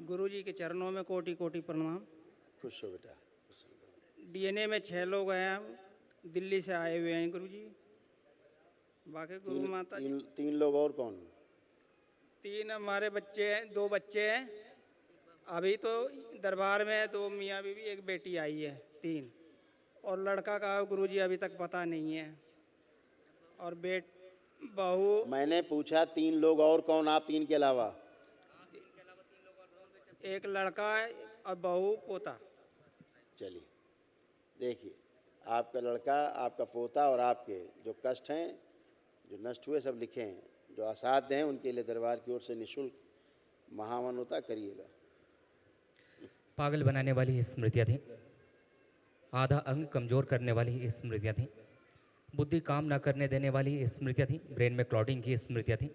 गुरुजी के चरणों में कोटि कोटि प्रणाम। खुश हो बेटा, खुश हो। डीएनए में 6 लोग हैं, हम दिल्ली से आए हुए हैं गुरुजी। बाकी गुरु माता तीन लोग और कौन? 3 हमारे बच्चे हैं, 2 बच्चे हैं अभी तो दरबार में, 2 मियाँ बीवी, एक बेटी आई है, 3। और लड़का का गुरुजी अभी तक पता नहीं है। और बहू। मैंने पूछा 3 लोग और कौन, आप 3 के अलावा? एक लड़का है और बहू पोता। चलिए देखिए, आपका लड़का, आपका पोता और आपके जो कष्ट हैं, जो नष्ट हुए, सब लिखे हैं। जो असाध्य हैं उनके लिए दरबार की ओर से निःशुल्क महामनोता करिएगा। पागल बनाने वाली स्मृतियाँ थीं, आधा अंग कमज़ोर करने वाली स्मृतियाँ थीं, बुद्धि काम ना करने देने वाली स्मृतियाँ थीं, ब्रेन में क्लॉटिंग की स्मृतियाँ थीं,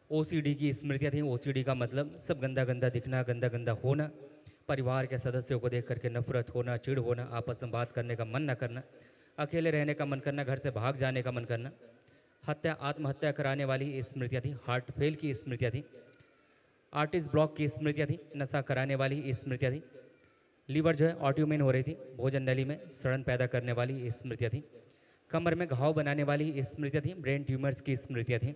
ओसीडी की स्मृतियाँ थीं। ओसीडी का मतलब सब गंदा गंदा दिखना, गंदा गंदा होना, परिवार के सदस्यों को देख करके नफरत होना, चिढ़ होना, आपस में बात करने का मन न करना, अकेले रहने का मन करना, घर से भाग जाने का मन करना, हत्या आत्महत्या कराने वाली स्मृतियाँ थीं, हार्ट फेल की स्मृतियाँ थीं, आर्टिस्ट ब्लॉक की स्मृतियाँ थीं, नशा कराने वाली स्मृतियाँ थीं, लीवर जो है ऑटोइम्यून हो रही थी, भोजन नली में सड़न पैदा करने वाली स्मृतियाँ थीं, कमर में घाव बनाने वाली स्मृतियाँ थीं, ब्रेन ट्यूमर्स की स्मृतियाँ थीं,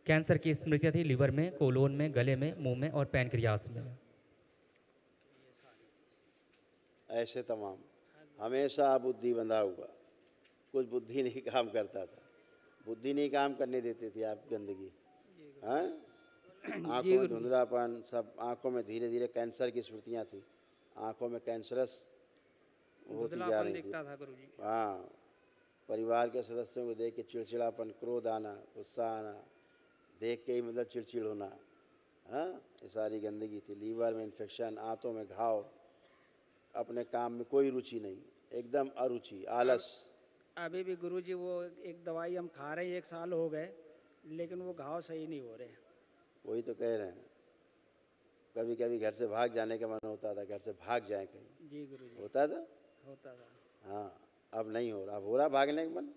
कैंसर की स्मृतियाँ थीं, लीवर में, कोलोन में, गले में, मुंह में और पैनक्रियास में। ऐसे तमाम हमेशा बुद्धि बंधा हुआ, कुछ बुद्धि नहीं काम करता था, बुद्धि नहीं काम करने देती थी आप गंदगी। हाँ, आँखों में धुंधलापन, सब आँखों में धीरे धीरे कैंसर की स्मृतियाँ थी, आँखों में कैंसरस होती जा रही थी। हाँ, परिवार के सदस्यों को देख के चिड़चिड़ापन, क्रोध आना, गुस्सा आना, देख के ही मतलब चिड़चिड़ होना। हाँ, ये सारी गंदगी थी। लीवर में इन्फेक्शन, आंतों में घाव, अपने काम में कोई रुचि नहीं, एकदम अरुचि, आलस। अभी भी गुरुजी वो एक दवाई हम खा रहे हैं, 1 साल हो गए, लेकिन वो घाव सही नहीं हो रहे। वही तो कह रहे हैं, कभी कभी घर से भाग जाने का मन होता था, घर से भाग जाए कहीं। जी गुरुजी। होता था? होता था। हाँ, अब नहीं हो रहा। अब हो रहा भागने का मन?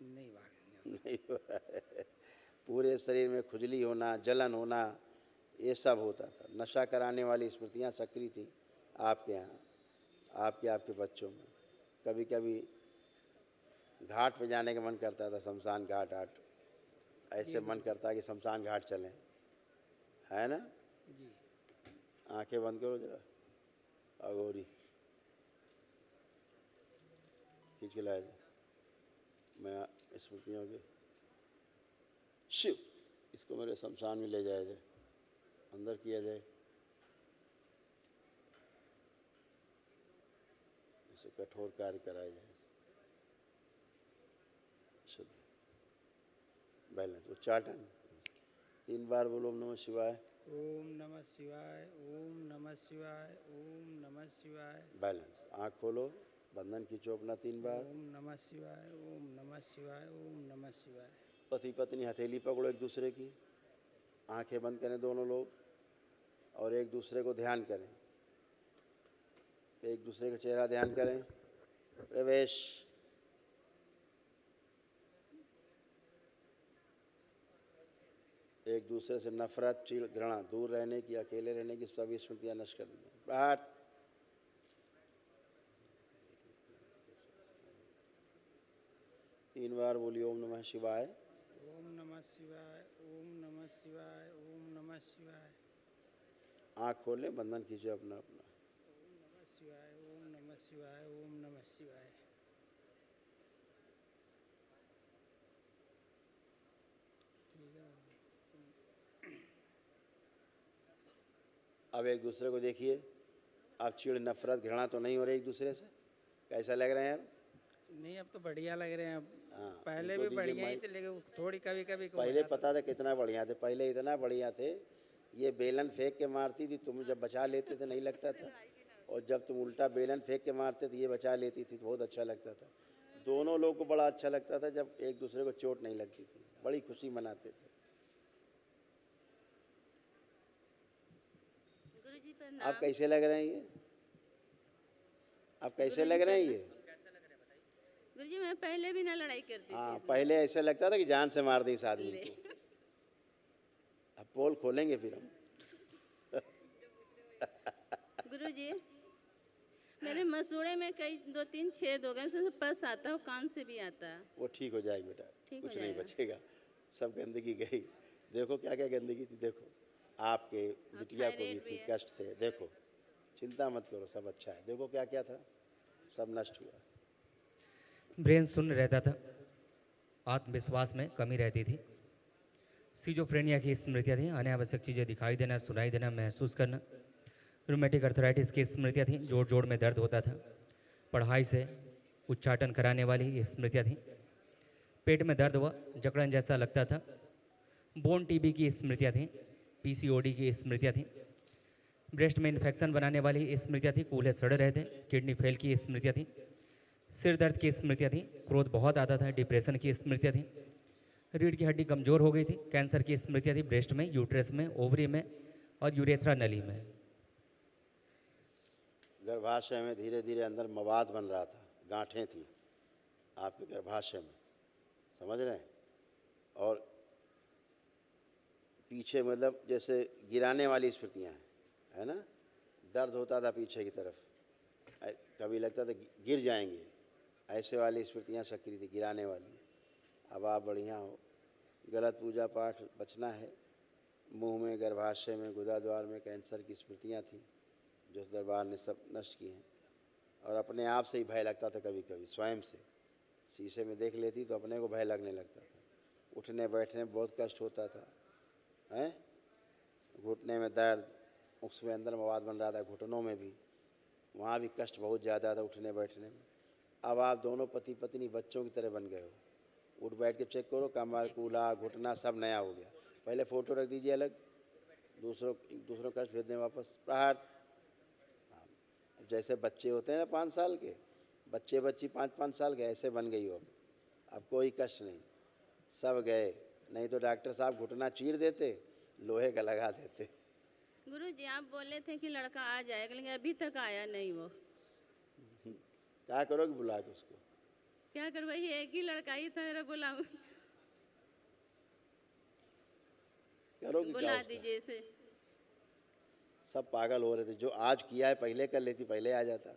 नहीं भागने नहीं हो रहा। पूरे शरीर में खुजली होना, जलन होना, ये सब होता था। नशा कराने वाली स्मृतियाँ सक्रिय थी आपके यहाँ, आपके बच्चों में। कभी कभी घाट पे जाने का मन करता था, शमशान घाट ऐसे मन करता है कि शमशान घाट चलें, है ना जी। आंखें बंद करो जरा, अगोरी खींच के लाया जाए। मैं स्मृतियों के शिव, इसको मेरे शमशान में ले जाया जाए, अंदर किया जाए, इसे कठोर कार्य कराया जाए। शुद्ध बैलेंस उच्चाटन 3 बार बोलो। ओम नमः शिवाय, ओम नमः शिवाय, ओम नमः शिवाय, ओम नमः शिवाय। बैलेंस। आँख खोलो, बंधन खींचो अपना 3 बार। ओम नमः शिवाय, ओम नमः शिवाय, ओम नमः शिवाय। पति पत्नी हथेली पकड़ो एक दूसरे की, आंखें बंद करें दोनों लोग और एक दूसरे को ध्यान करें, एक दूसरे का चेहरा ध्यान करें। प्रवेश। एक दूसरे से नफरत, चिढ़, घृणा दूर रहने की, अकेले रहने की सभी स्मृतियां नष्ट कर दीजिए। बाहर। तीन बार बोलिए ओम नमः शिवाय, ओम नमः शिवाय, ओम नमः शिवाय, ओम नमः शिवाय। आँख खोलें, बंधन खींचे अपना अपना। ओम नमः शिवाय, ओम नमः शिवाय, ओम नमः शिवाय। अब एक दूसरे को देखिए, अब चिड़, नफरत, घृणा तो नहीं हो रही एक दूसरे से? कैसा लग रहे हैं अब? नहीं, अब तो बढ़िया लग रहे हैं। अब हाँ, पहले भी बढ़िया ही थे, लेकिन थोड़ी कभी कभी पहले पता था कितना बढ़िया थे, पहले इतना बढ़िया थे, ये बेलन फेंक के मारती थी, तुम जब बचा लेते थे नहीं लगता था, और जब तुम उल्टा बेलन फेंक के मारते थे ये बचा लेती थी, बहुत अच्छा लगता था। दोनों लोगों को बड़ा अच्छा लगता था जब एक दूसरे को चोट नहीं लगती थी, बड़ी खुशी मनाते थे। आप कैसे लग रहे हैं ये? आप कैसे लग रहे हैं ये? गुरुजी मैं पहले भी ना लड़ाई करती थी। हाँ, पहले ऐसा लगता था कि जान से मार दी इस आदमी को। अब पोल खोलेंगे फिर हम। जी मेरे मसूड़े में कई 2-3 छेद हो गए, उसमें से पस आता है, कान से भी आता है। वो ठीक हो जाएगी बेटा, ठीक हो कुछ नहीं जाएगा। बचेगा, सब गंदगी गई। देखो क्या क्या गंदगी थी, देखो आपके बिटिया को भी थायराइड भी थी, है। कष्ट थे, देखो चिंता मत करो, सब अच्छा है। देखो क्या क्या था, सब नष्ट हुआ। ब्रेन शून्य रहता था, आत्मविश्वास में कमी रहती थी, सिजोफ्रेनिया की स्मृतियाँ थी, अनावश्यक चीज़ें दिखाई देना, सुनाई देना, महसूस करना, रूमेटिक अर्थराइटिस की स्मृतियाँ थी, जोड़ जोड़ में दर्द होता था, पढ़ाई से उच्चाटन कराने वाली स्मृतियाँ थी, पेट में दर्द हुआ, जकड़न जैसा लगता था, बोन टीबी की स्मृतियाँ थी, पीसीओडी की स्मृतियाँ थी, ब्रेस्ट में इन्फेक्शन बनाने वाली स्मृतियाँ थी, कूल्हे सड़ रहे थे, किडनी फेल की स्मृतियाँ थी, सिर दर्द की स्मृतियाँ थी, क्रोध बहुत आता था, डिप्रेशन की स्मृतियाँ थी, रीढ़ की हड्डी कमजोर हो गई थी, कैंसर की स्मृतियाँ थी, ब्रेस्ट में, यूट्रस में, ओवरी में और यूरेथ्रा नली में। गर्भाशय में धीरे धीरे अंदर मवाद बन रहा था, गांठें थी आपके गर्भाशय में, समझ रहे हैं? और पीछे मतलब जैसे गिराने वाली स्मृतियाँ हैं, है ना? दर्द होता था पीछे की तरफ, कभी लगता था गिर जाएंगे, ऐसे वाली स्मृतियाँ सक्रिय थी, गिराने वाली। अब आप बढ़िया हो, गलत पूजा पाठ बचना है। मुंह में, गर्भाशय में, गुदाद्वार में कैंसर की स्मृतियाँ थी, जो इस दरबार ने सब नष्ट की हैं। और अपने आप से ही भय लगता था, कभी कभी स्वयं से शीशे में देख लेती तो अपने को भय लगने लगता था, उठने बैठने में बहुत कष्ट होता था, हैं? घुटने में दर्द, उसमें अंदर मवाद बन रहा था, घुटनों में भी, वहाँ भी कष्ट बहुत ज़्यादा था उठने बैठने में। अब आप दोनों पति पत्नी बच्चों की तरह बन गए हो, उठ बैठ के चेक करो, कमर, कूल्हा, घुटना सब नया हो गया। पहले फ़ोटो रख दीजिए अलग, दूसरों कष्ट भेज दें वापस। प्रहार, जैसे बच्चे होते हैं ना 5 साल के, बच्चे बच्ची 5-5 साल के, ऐसे बन गई हो। अब कोई कष्ट नहीं, सब गए। नहीं तो डॉक्टर साहब घुटना चीर देते, लोहे का लगा देते। गुरु जी आप बोले थे कि लड़का आ जाएगा, लेकिन अभी तक आया नहीं वो। क्या करोगे बुला के उसको? क्या कर, वही एक ही लड़का ही था मेरा, बुला करोगे क्या बुला उसका? दीजिए इसे। सब पागल हो रहे थे, जो आज किया है पहले कर लेती, पहले आ जाता।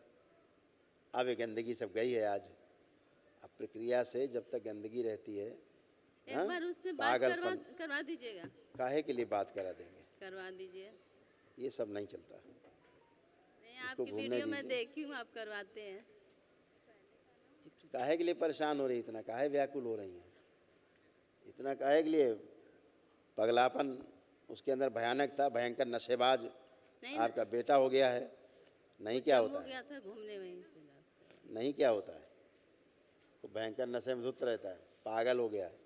अब ये गंदगी सब गई है आज। अब प्रक्रिया से जब तक गंदगी रहती है, एक हाँ? बार उससे बात पागलपन। करवा दीजिएगा। काहे के लिए बात करा देंगे? करवा दीजिए। ये सब नहीं चलता। नहीं, उसको आपकी घूमने वीडियो में दीजिए। देखी हूँ, आप करवाते हैं। काहे के लिए परेशान हो रही, इतना काहे व्याकुल हो रही हैं? इतना काहे के लिए? पगलापन उसके अंदर भयानक था, भयंकर नशेबाज नहीं, आपका बेटा हो गया है। नहीं क्या होता हो है? गया था घूमने वहीं से। नहीं क्या होता है? तो भयंकर नशे में धुत रहता है, पागल हो गया है,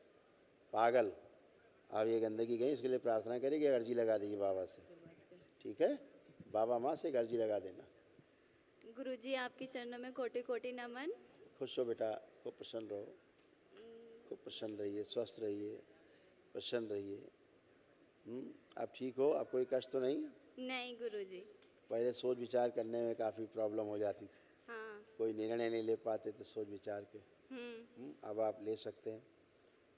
पागल। अब ये गंदगी गई, इसके लिए प्रार्थना करिए, अर्जी लगा दीजिए बाबा से, ठीक है? बाबा माँ से एक अर्जी लगा देना। गुरुजी आपके चरणों में कोटि कोटि नमन। खुश हो बेटा, खूब प्रसन्न रहो, खूब प्रसन्न रहिए, स्वस्थ रहिए, प्रसन्न रहिए। आप ठीक हो? आप कोई कष्ट तो नहीं? नहीं गुरुजी। पहले सोच विचार करने में काफ़ी प्रॉब्लम हो जाती थी, हाँ। कोई निर्णय नहीं ले पाते थे सोच विचार के। अब आप ले सकते हैं।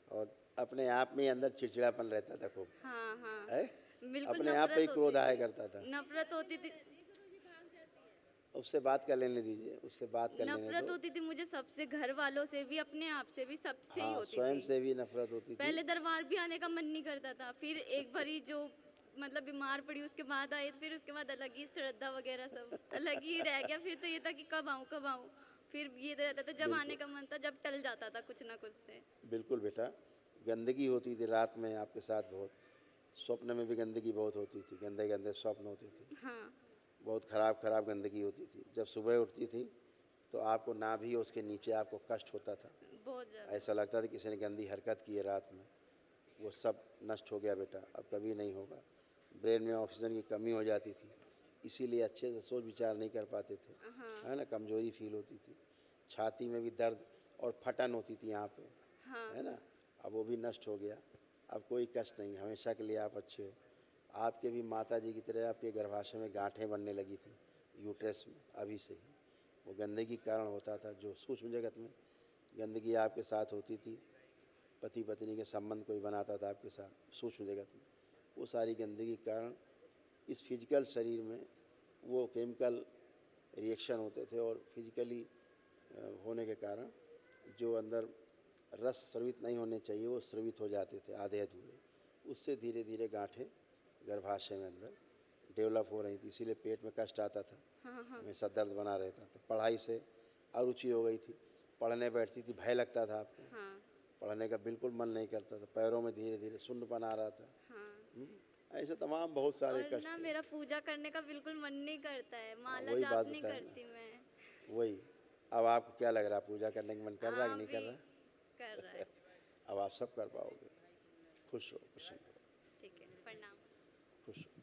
और अपने आप में ही अंदर चिड़चिड़ापन रहता था खूब, हाँ हाँ है? बिल्कुल अपने आप पे ही नफरत क्रोध होती आया थी। करता था। नफरत होती थी, उससे बात कर लेने दीजिए, उससे बात कर लेने नफरत दो। होती थी मुझे सबसे, घर वालों से भी, अपने आप से भी, सबसे ही हाँ, होती स्वयं थी। से भी नफरत होती थी। पहले दरबार भी आने का मन नहीं करता था, फिर एक बारी जो मतलब बीमार पड़ी उसके बाद आए, फिर उसके बाद अलग ही श्रद्धा वगैरह सब अलग ही रह गया। फिर तो ये था कि कब आऊँ कब आऊँ, फिर ये रहता था जब आने का मन था, जब टल जाता था कुछ ना कुछ से। बिल्कुल बेटा, गंदगी होती थी रात में आपके साथ बहुत, स्वप्न में भी गंदगी बहुत होती थी, गंदे गंदे स्वप्न होते थे, हाँ बहुत खराब खराब गंदगी होती थी। जब सुबह उठती थी तो आपको ना भी उसके नीचे आपको कष्ट होता था, बहुत ज़्यादा। ऐसा लगता था किसी ने गंदी हरकत की है रात में। वो सब नष्ट हो गया बेटा, अब कभी नहीं होगा। ब्रेन में ऑक्सीजन की कमी हो जाती थी, इसीलिए अच्छे से सोच विचार नहीं कर पाते थे, है ना? कमजोरी फील होती थी, छाती में भी दर्द और फटन होती थी यहाँ पे, हाँ है ना? अब वो भी नष्ट हो गया, अब कोई कष्ट नहीं, हमेशा के लिए आप अच्छे हो। आपके भी माता जी की तरह आपके गर्भाशय में गांठें बनने लगी थी, यूट्रस में, अभी से ही। वो गंदगी के कारण होता था, जो सूक्ष्म जगत में गंदगी आपके साथ होती थी, पति पत्नी के संबंध कोई बनाता था आपके साथ सूक्ष्म जगत में, वो सारी गंदगी के कारण इस फिजिकल शरीर में वो केमिकल रिएक्शन होते थे और फिजिकली होने के कारण जो अंदर रस स्रवित नहीं होने चाहिए वो स्रवित हो जाते थे आधे अधूरे। उससे धीरे धीरे गांठें गर्भाशय में अंदर डेवलप हो रही थी, इसीलिए पेट में कष्ट आता था, हमेशा दर्द बना रहता था। पढ़ाई से अरुचि हो गई थी, पढ़ने बैठती थी भय लगता था आपको, पढ़ने का बिल्कुल मन नहीं करता था, पैरों में धीरे धीरे शून्यपन आ रहा था। ऐसे तमाम बहुत सारे और कष्ट ना थे। मेरा पूजा करने का बिल्कुल मन नहीं करता है, माला वही जाप बात नहीं बताया करती मैं। वही, अब आपको क्या लग रहा है, पूजा करने का मन कर रहा है कि नहीं कर अभी रहा? कर रहा है। अब आप सब कर पाओगे। खुश हो, प्रसन्न हो, ठीक है, प्रणाम। खुश हो।